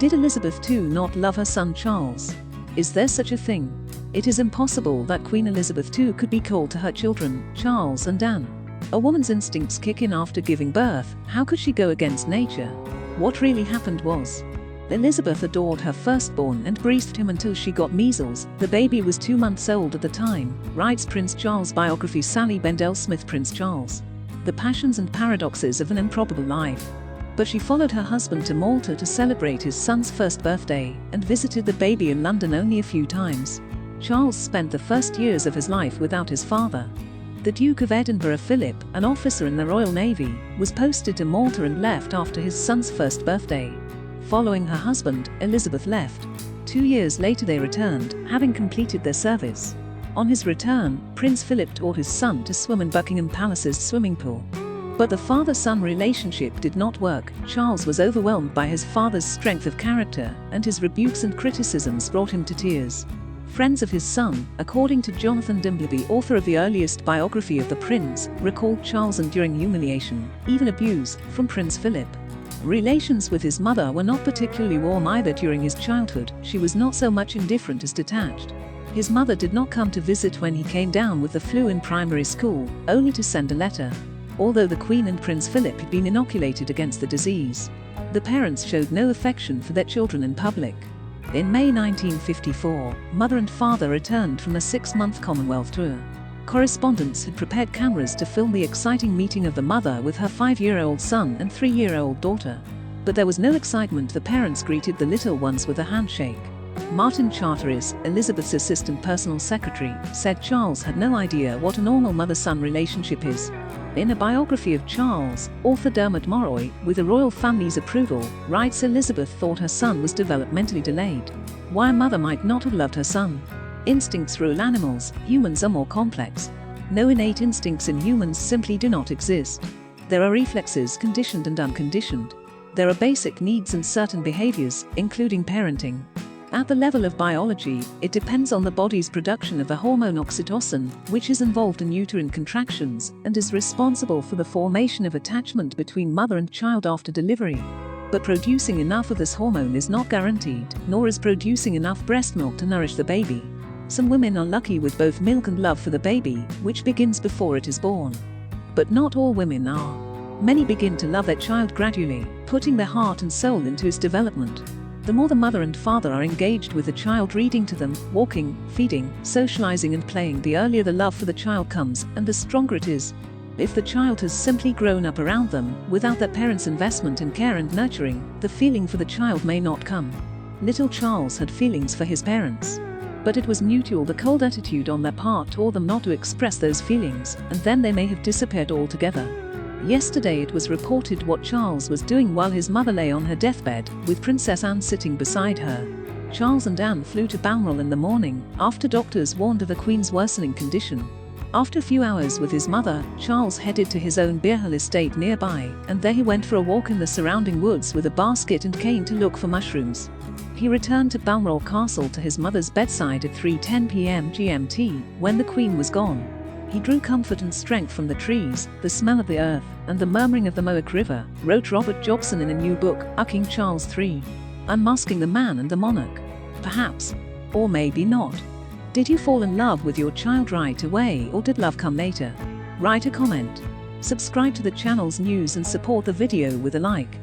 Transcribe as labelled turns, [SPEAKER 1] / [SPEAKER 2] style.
[SPEAKER 1] Did Elizabeth II not love her son Charles? Is there such a thing? It is impossible that Queen Elizabeth II could be cold to her children, Charles and Anne. A woman's instincts kick in after giving birth. How could she go against nature? What really happened was, Elizabeth adored her firstborn and breastfed him until she got measles. The baby was 2 months old at the time, writes Prince Charles' biography Sally Bendell Smith. Prince Charles. The passions and paradoxes of an improbable life. But she followed her husband to Malta to celebrate his son's first birthday, and visited the baby in London only a few times. Charles spent the first years of his life without his father. The Duke of Edinburgh Philip, an officer in the Royal Navy, was posted to Malta and left after his son's first birthday. Following her husband, Elizabeth left. 2 years later they returned, having completed their service. On his return, Prince Philip taught his son to swim in Buckingham Palace's swimming pool. But the father-son relationship did not work. Charles was overwhelmed by his father's strength of character, and his rebukes and criticisms brought him to tears. Friends of his son, according to Jonathan Dimbleby, author of the earliest biography of the prince, recalled Charles enduring humiliation, even abuse, from Prince Philip. Relations with his mother were not particularly warm either during his childhood. She was not so much indifferent as detached. His mother did not come to visit when he came down with the flu in primary school, only to send a letter. Although the Queen and Prince Philip had been inoculated against the disease, the parents showed no affection for their children in public. In May 1954, mother and father returned from a 6-month Commonwealth tour. Correspondents had prepared cameras to film the exciting meeting of the mother with her 5-year-old son and 3-year-old daughter. But there was no excitement. The parents greeted the little ones with a handshake. Martin Charteris, Elizabeth's assistant personal secretary, said Charles had no idea what a normal mother-son relationship is. In a biography of Charles, author Dermot Morroy, with the royal family's approval, writes Elizabeth thought her son was developmentally delayed. Why a mother might not have loved her son? Instincts rule animals. Humans are more complex. No innate instincts in humans simply do not exist. There are reflexes, conditioned and unconditioned. There are basic needs and certain behaviors, including parenting. At the level of biology, it depends on the body's production of the hormone oxytocin, which is involved in uterine contractions, and is responsible for the formation of attachment between mother and child after delivery. But producing enough of this hormone is not guaranteed, nor is producing enough breast milk to nourish the baby. Some women are lucky with both milk and love for the baby, which begins before it is born. But not all women are. Many begin to love their child gradually, putting their heart and soul into its development. The more the mother and father are engaged with the child, reading to them, walking, feeding, socializing and playing, the earlier the love for the child comes, and the stronger it is. If the child has simply grown up around them, without their parents' investment in care and nurturing, the feeling for the child may not come. Little Charles had feelings for his parents. But it was mutual. The cold attitude on their part taught them not to express those feelings, and then they may have disappeared altogether. Yesterday it was reported what Charles was doing while his mother lay on her deathbed, with Princess Anne sitting beside her. Charles and Anne flew to Balmoral in the morning, after doctors warned of the Queen's worsening condition. After a few hours with his mother, Charles headed to his own Beerhill estate nearby, and there he went for a walk in the surrounding woods with a basket and cane to look for mushrooms. He returned to Balmoral Castle to his mother's bedside at 3:10 p.m. GMT, when the Queen was gone. He drew comfort and strength from the trees, the smell of the earth, and the murmuring of the Mowick River, wrote Robert Jobson in a new book, King Charles III. Unmasking the Man and the Monarch. Perhaps. Or maybe not. Did you fall in love with your child right away, or did love come later? Write a comment. Subscribe to the channel's news and support the video with a like.